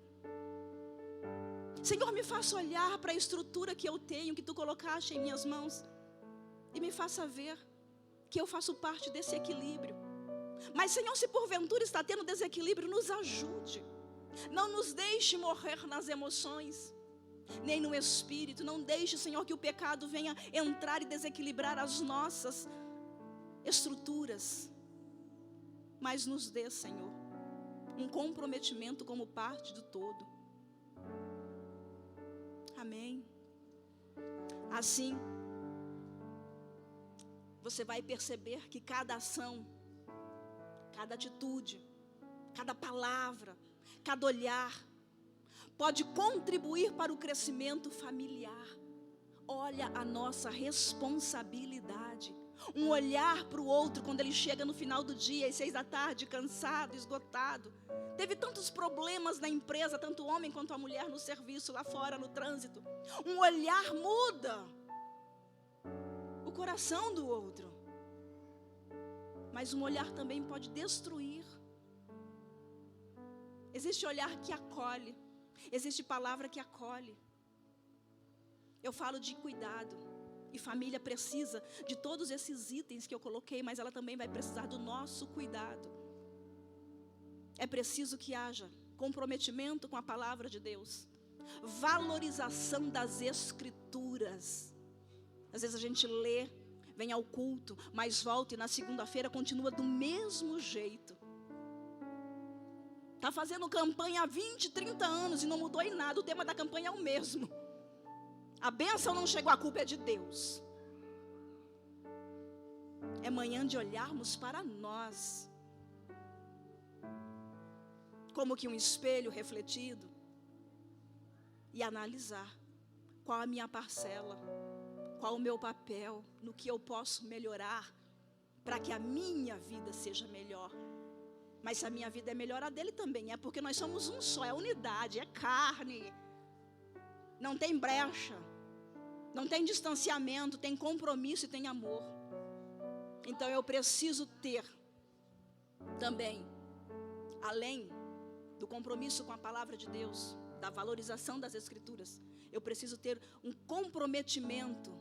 Senhor, me faça olhar para a estrutura que eu tenho, que Tu colocaste em minhas mãos, e me faça ver que eu faço parte desse equilíbrio. Mas, Senhor, se porventura está tendo desequilíbrio, nos ajude. Não nos deixe morrer nas emoções, nem no espírito. Não deixe, Senhor, que o pecado venha entrar e desequilibrar as nossas estruturas. Mas nos dê, Senhor, um comprometimento como parte do todo. Amém. Assim, você vai perceber que cada ação, cada atitude, cada palavra, cada olhar pode contribuir para o crescimento familiar. Olha a nossa responsabilidade. Um olhar para o outro quando ele chega no final do dia, às 6 da tarde, cansado, esgotado. Teve tantos problemas na empresa, tanto o homem quanto a mulher no serviço, lá fora, no trânsito. Um olhar muda o coração do outro. Mas um olhar também pode destruir. Existe olhar que acolhe. Existe palavra que acolhe. Eu falo de cuidado. E família precisa de todos esses itens que eu coloquei, mas ela também vai precisar do nosso cuidado. É preciso que haja comprometimento com a palavra de Deus, valorização das Escrituras. Às vezes a gente lê, vem ao culto, mas volta e na segunda-feira continua do mesmo jeito. Está fazendo campanha há 20, 30 anos e não mudou em nada, o tema da campanha é o mesmo. A bênção não chegou, a culpa é de Deus. É manhã de olharmos para nós, como que um espelho refletido, e analisar qual a minha parcela, qual o meu papel, no que eu posso melhorar, para que a minha vida seja melhor. Mas se a minha vida é melhor, a dele também é, porque nós somos um só, é unidade, é carne, não tem brecha, não tem distanciamento, tem compromisso e tem amor. Então eu preciso ter também, além do compromisso com a palavra de Deus, da valorização das Escrituras, eu preciso ter um comprometimento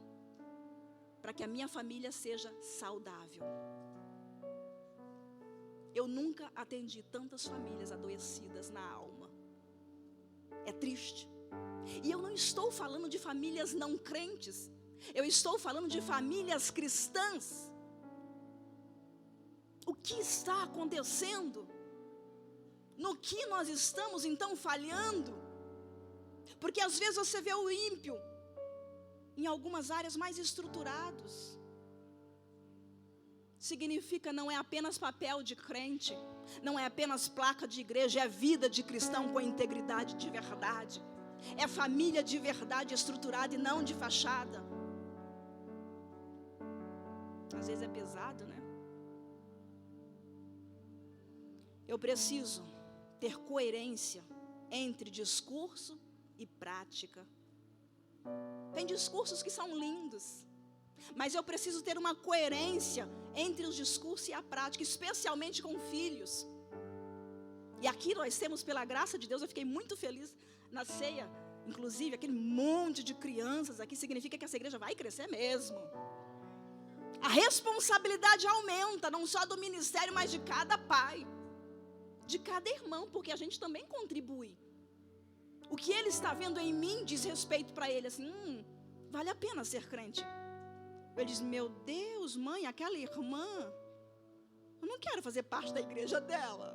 para que a minha família seja saudável. Eu nunca atendi tantas famílias adoecidas na alma. É triste. E eu não estou falando de famílias não crentes, eu estou falando de famílias cristãs. O que está acontecendo? No que nós estamos então falhando? Porque às vezes você vê o ímpio em algumas áreas mais estruturados. Significa, não é apenas papel de crente, não é apenas placa de igreja, é vida de cristão com integridade de verdade, é família de verdade estruturada e não de fachada. Às vezes é pesado, né? Eu preciso ter coerência entre discurso e prática. Tem discursos que são lindos, mas eu preciso ter uma coerência entre os discursos e a prática, especialmente com filhos. E aqui nós temos, pela graça de Deus, eu fiquei muito feliz na ceia, inclusive aquele monte de crianças aqui, significa que essa igreja vai crescer mesmo. A responsabilidade aumenta, não só do ministério, mas de cada pai, de cada irmão, porque a gente também contribui. O que ele está vendo em mim diz respeito para ele, assim, vale a pena ser crente. Ele diz, meu Deus, mãe, aquela irmã, eu não quero fazer parte da igreja dela.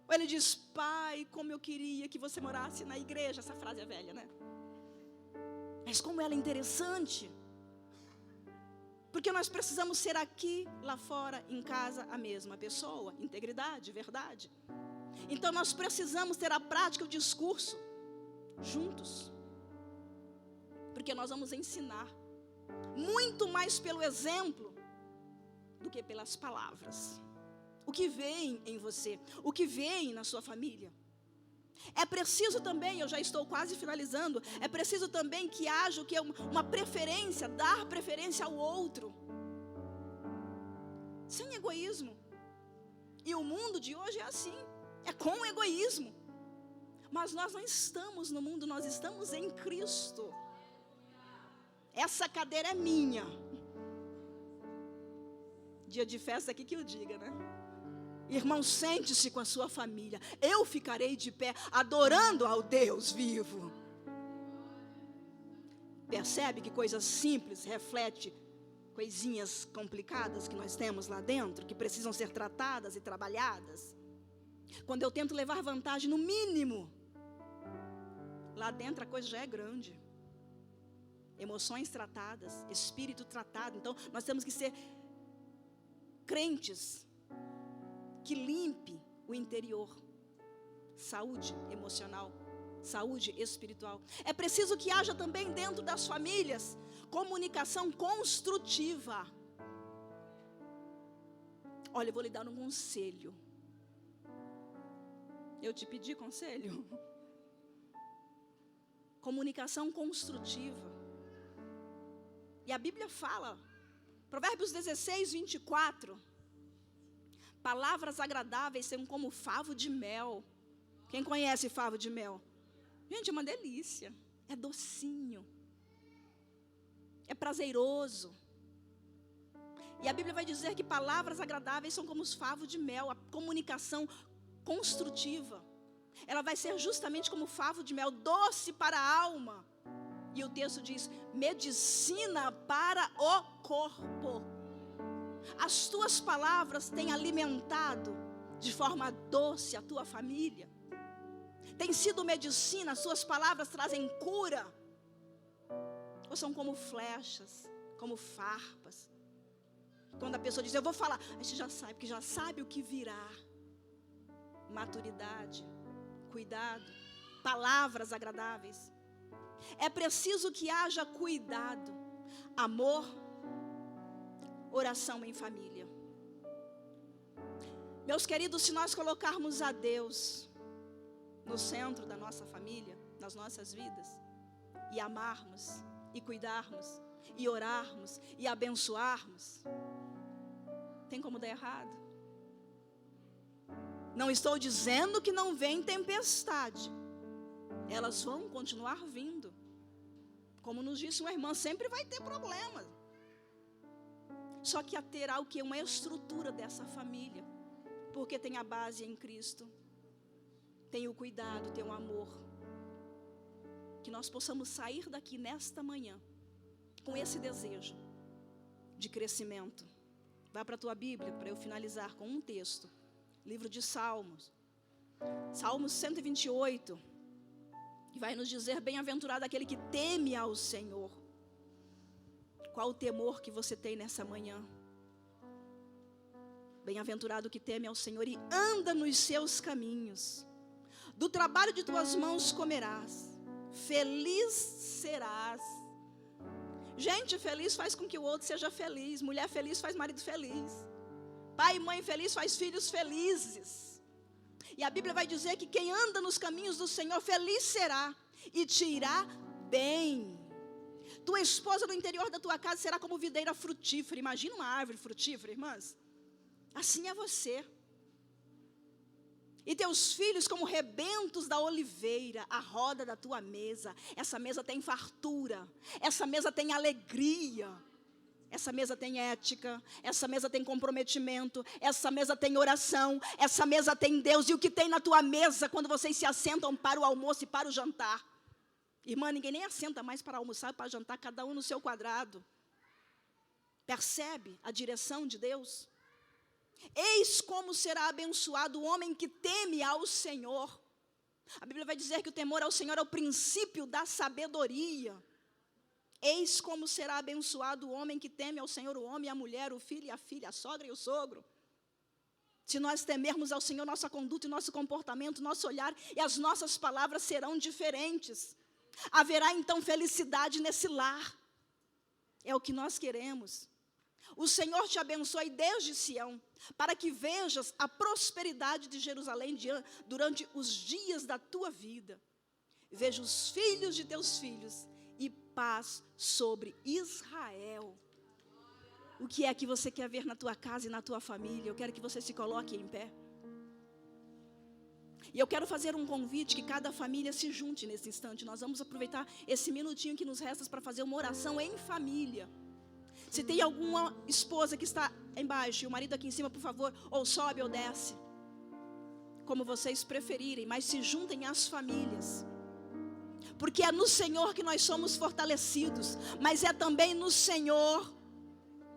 Ou ele diz, pai, como eu queria que você morasse na igreja. Essa frase é velha, né? Mas como ela é interessante. Porque nós precisamos ser aqui, lá fora, em casa, a mesma pessoa. Integridade, verdade. Então nós precisamos ter a prática, o discurso, juntos. Porque nós vamos ensinar muito mais pelo exemplo do que pelas palavras. O que vem em você, o que vem na sua família. É preciso também, eu já estou quase finalizando, é preciso também que haja o que é uma preferência, dar preferência ao outro, sem egoísmo. E o mundo de hoje é assim, é com egoísmo. Mas nós não estamos no mundo, nós estamos em Cristo. Essa cadeira é minha. Dia de festa aqui que eu diga, né? Irmão, sente-se com a sua família. Eu ficarei de pé, adorando ao Deus vivo. Percebe que coisas simples reflete coisinhas complicadas que nós temos lá dentro, que precisam ser tratadas e trabalhadas. Quando eu tento levar vantagem no mínimo, lá dentro a coisa já é grande. Emoções tratadas, espírito tratado. Então nós temos que ser crentes que limpe o interior, saúde emocional, saúde espiritual. É preciso que haja também dentro das famílias comunicação construtiva. Olha, eu vou lhe dar um conselho. Eu te pedi conselho? Comunicação construtiva. E a Bíblia fala, Provérbios 16, 24, palavras agradáveis são como favo de mel. Quem conhece favo de mel? Gente, é uma delícia, é docinho, é prazeroso. E a Bíblia vai dizer que palavras agradáveis são como os favos de mel, a comunicação construtiva. ela vai ser justamente como favo de mel, doce para a alma. E o texto diz, medicina para o corpo. As tuas palavras têm alimentado de forma doce a tua família. Tem sido medicina, as suas palavras trazem cura. Ou são como flechas, como farpas. Quando a pessoa diz, eu vou falar, a gente já sabe, porque já sabe o que virá. Maturidade, cuidado, palavras agradáveis. É preciso que haja cuidado, amor, oração em família. Meus queridos, se nós colocarmos a Deus no centro da nossa família, nas nossas vidas, e amarmos, e cuidarmos, e orarmos, e abençoarmos, tem como dar errado? Não estou dizendo que não vem tempestade. Elas vão continuar vindo. Como nos disse uma irmã, sempre vai ter problema. Só que terá o que? Uma estrutura dessa família. Porque tem a base em Cristo. Tem o cuidado, tem o amor. Que nós possamos sair daqui nesta manhã com esse desejo de crescimento. Vá para a tua Bíblia para eu finalizar com um texto. Livro de Salmos. Salmos 128. Que vai nos dizer, bem-aventurado aquele que teme ao Senhor. Qual o temor que você tem nessa manhã? Bem-aventurado que teme ao Senhor e anda nos seus caminhos. Do trabalho de tuas mãos comerás. Feliz serás. Gente feliz faz com que o outro seja feliz. Mulher feliz faz marido feliz. Pai e mãe feliz faz filhos felizes. E a Bíblia vai dizer que quem anda nos caminhos do Senhor, feliz será e te irá bem. Tua esposa no interior da tua casa será como videira frutífera. Imagina uma árvore frutífera, irmãs. Assim é você. E teus filhos como rebentos da oliveira, a roda da tua mesa. Essa mesa tem fartura, essa mesa tem alegria. Essa mesa tem ética, essa mesa tem comprometimento, essa mesa tem oração, essa mesa tem Deus. E o que tem na tua mesa quando vocês se assentam para o almoço e para o jantar? Irmã, ninguém nem assenta mais para almoçar e para jantar, cada um no seu quadrado. Percebe a direção de Deus? Eis como será abençoado o homem que teme ao Senhor. A Bíblia vai dizer que o temor ao Senhor é o princípio da sabedoria. Eis como será abençoado o homem que teme ao Senhor, o homem, a mulher, o filho e a filha, a sogra e o sogro. Se nós temermos ao Senhor, nossa conduta e nosso comportamento, nosso olhar e as nossas palavras serão diferentes. Haverá então felicidade nesse lar. É o que nós queremos. O Senhor te abençoe desde Sião, para que vejas a prosperidade de Jerusalém durante os dias da tua vida. Veja os filhos de teus filhos e paz sobre Israel. O que é que você quer ver na tua casa e na tua família? Eu quero que você se coloque em pé. E eu quero fazer um convite que cada família se junte nesse instante. Nós vamos aproveitar esse minutinho que nos resta para fazer uma oração em família. Se tem alguma esposa que está embaixo e o marido aqui em cima, por favor, ou sobe ou desce. Como vocês preferirem, mas se juntem às famílias. Porque é no Senhor que nós somos fortalecidos, mas é também no Senhor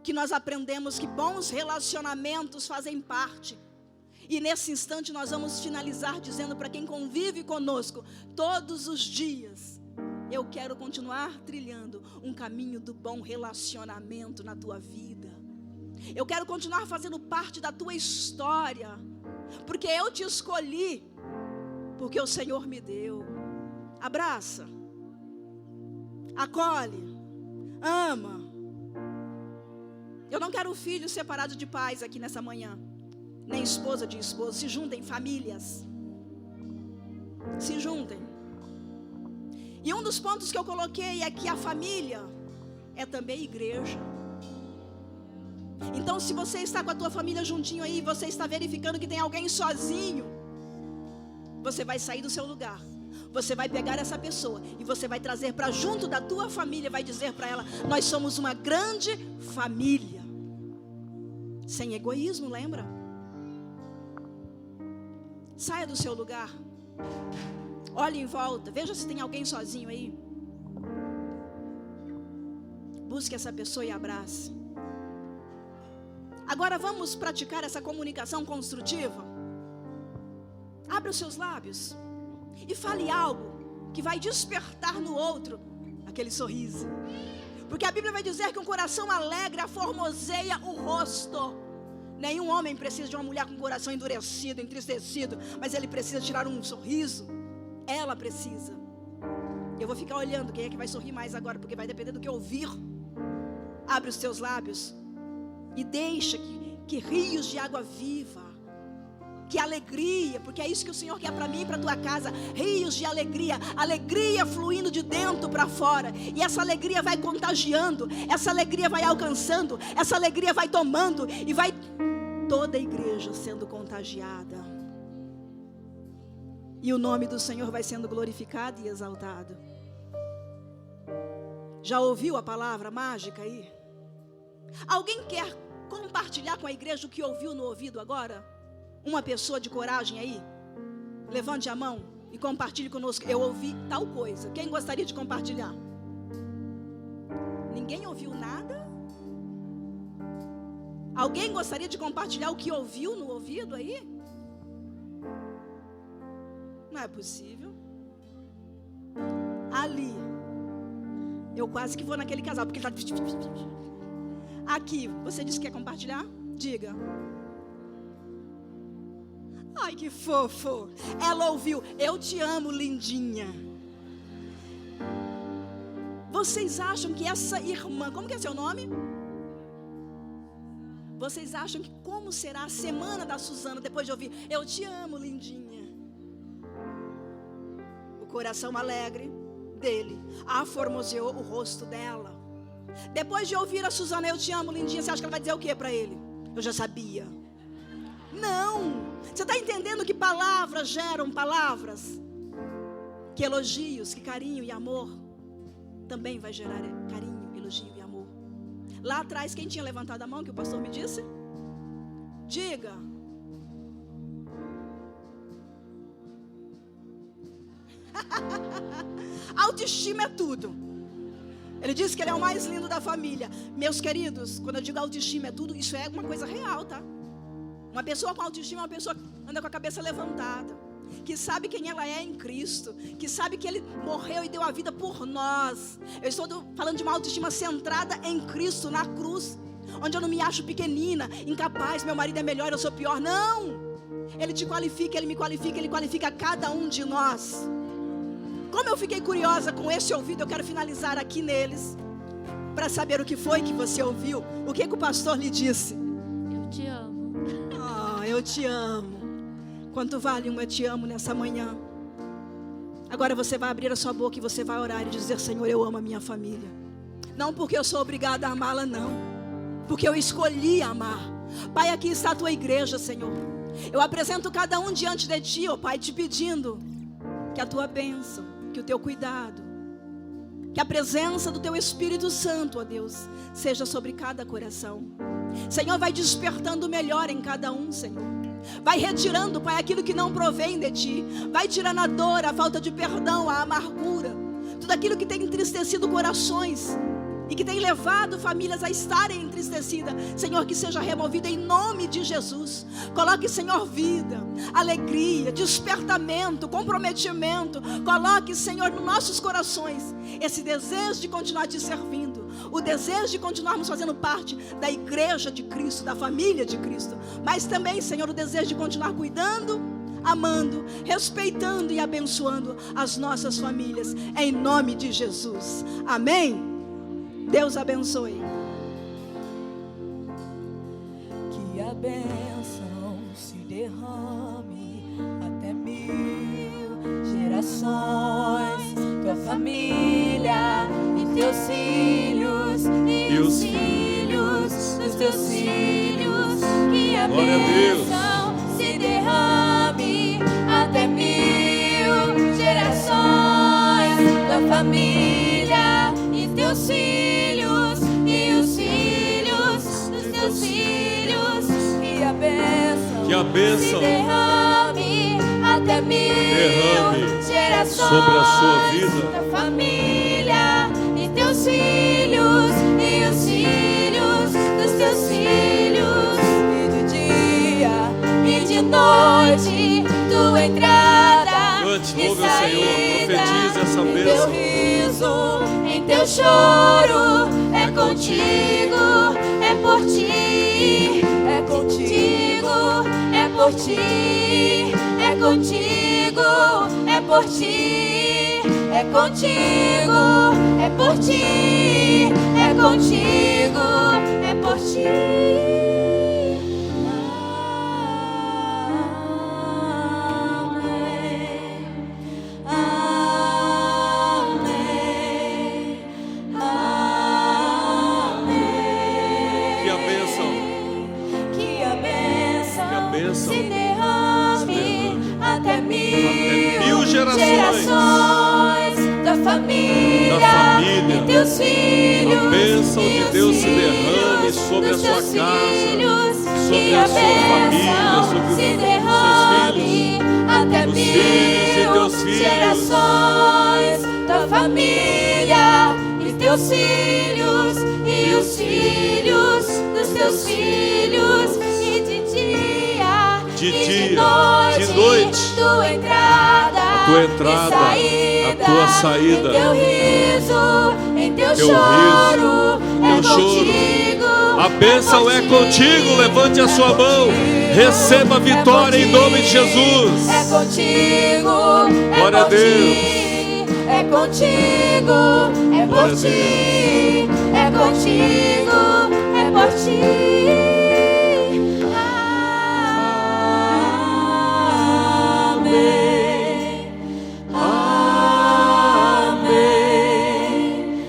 que nós aprendemos que bons relacionamentos fazem parte. E nesse instante nós vamos finalizar dizendo para quem convive conosco todos os dias: eu quero continuar trilhando um caminho do bom relacionamento na tua vida. Eu quero continuar fazendo parte da tua história, porque eu te escolhi, porque o Senhor me deu. Abraça, acolhe, ama. Eu não quero filhos separados de pais aqui nessa manhã, nem esposa de esposo. Se juntem famílias, se juntem. E um dos pontos que eu coloquei é que a família é também igreja. Então, se você está com a tua família juntinho aí, você está verificando que tem alguém sozinho, você vai sair do seu lugar. Você vai pegar essa pessoa e você vai trazer para junto da tua família, vai dizer para ela: nós somos uma grande família. Sem egoísmo, lembra? Saia do seu lugar Olhe em volta, veja se tem alguém sozinho aí. Busque essa pessoa e abrace. Agora vamos praticar essa comunicação construtiva. Abra os seus lábios e fale algo que vai despertar no outro aquele sorriso. Porque a Bíblia vai dizer que um coração alegre aformoseia o rosto. Nenhum homem precisa de uma mulher com o coração endurecido, entristecido, mas ele precisa tirar um sorriso. Ela precisa. Eu vou ficar olhando quem é que vai sorrir mais agora, porque vai depender do que ouvir. Abre os teus lábios e deixa que rios de água viva, que alegria, porque é isso que o Senhor quer para mim e para a tua casa, rios de alegria, alegria fluindo de dentro para fora, e essa alegria vai contagiando, essa alegria vai alcançando, essa alegria vai tomando, e vai toda a igreja sendo contagiada, e o nome do Senhor vai sendo glorificado e exaltado. Já ouviu a palavra mágica aí? Alguém quer compartilhar com a igreja o que ouviu no ouvido agora? Uma pessoa de coragem aí? Levante a mão e compartilhe conosco. Eu ouvi tal coisa. Quem gostaria de compartilhar? Ninguém ouviu nada? Alguém gostaria de compartilhar o que ouviu no ouvido aí? Não é possível. Ali, eu quase que vou naquele casal, porque ele está... Aqui, você disse que quer compartilhar? Diga. Ai, que fofo. Ela ouviu, eu te amo, lindinha. Vocês acham que essa irmã, como que é seu nome? Vocês acham que como será a semana da Suzana depois de ouvir, eu te amo, lindinha? O coração alegre dele aformoseou o rosto dela. Depois de ouvir a Suzana, eu te amo, lindinha, você acha que ela vai dizer o que para ele? Eu já sabia. Não. Você está entendendo que palavras geram palavras? Que elogios, que carinho e amor também vai gerar carinho, elogio e amor. Lá atrás, quem tinha levantado a mão, que o pastor me disse? Diga. Autoestima é tudo. Ele disse que ele é o mais lindo da família. Meus queridos, quando eu digo autoestima é tudo, isso é uma coisa real, tá? Uma pessoa com autoestima é uma pessoa que anda com a cabeça levantada, que sabe quem ela é em Cristo, que sabe que Ele morreu e deu a vida por nós. Eu estou falando de uma autoestima centrada em Cristo, na cruz, onde eu não me acho pequenina, incapaz, meu marido é melhor, eu sou pior. Não! Ele te qualifica, Ele me qualifica, Ele qualifica cada um de nós. Como eu fiquei curiosa com esse ouvido, eu quero finalizar aqui neles, para saber o que foi que você ouviu. O que o pastor lhe disse? Eu te amo. Eu te amo. Quanto vale um eu te amo nessa manhã? Agora você vai abrir a sua boca e você vai orar e dizer: Senhor, eu amo a minha família. Não porque eu sou obrigada a amá-la, não, porque eu escolhi amar. Pai, aqui está a tua igreja, Senhor. Eu apresento cada um diante de ti, ó Pai, te pedindo que a tua bênção, que o teu cuidado, que a presença do teu Espírito Santo, ó Deus, seja sobre cada coração. Senhor, vai despertando o melhor em cada um, Senhor. Vai retirando, Pai, aquilo que não provém de ti. Vai tirando a dor, a falta de perdão, a amargura, tudo aquilo que tem entristecido corações e que tem levado famílias a estarem entristecidas. Senhor, que seja removido em nome de Jesus. Coloque, Senhor, vida, alegria, despertamento, comprometimento. Coloque, Senhor, nos nossos corações esse desejo de continuar te servindo, o desejo de continuarmos fazendo parte da igreja de Cristo, da família de Cristo. Mas também, Senhor, o desejo de continuar cuidando, amando, respeitando e abençoando as nossas famílias, em nome de Jesus. Amém? Deus abençoe. Que a bênção se derrame até 1000 gerações. Tua família e teus filhos e os filhos dos teus filhos. Que a bênção se derrame até 1000 gerações. Tua família e teus filhos. Que a bênção se derrame até até 1000 Derrame gerações sobre a sua vida. da família e teus filhos e os filhos dos teus filhos. E de dia e de noite, tua entrada Cante, e louve ao Senhor, saída. profetize essa Em teu bênção. riso, em teu choro, é contigo, é por ti, é contigo, é por ti, é contigo, é por ti, é contigo, é por ti, é contigo, é por ti. Que a bênção Se derrame até 1000 gerações da família família. e teus filhos. A bênção e de os Deus se filhos derrame sobre a dos sua teus casa, filhos. sobre Que a a sua família, bênção sobre se os derrame até os 1000 filhos e teus filhos. gerações da família e teus filhos e os filhos dos teus filhos. E de dia De e dia, de noite, tua entrada, a tua entrada, e a tua saída, em teu riso, em teu teu choro, riso, é teu choro. contigo. A bênção é contigo, levante a sua mão, receba a vitória em nome de Jesus. É contigo, Glória a Deus. É contigo, é por Glória a ti, é contigo, é por ti. Amém, amém,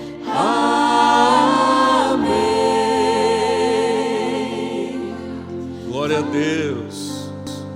amém. Glória a Deus.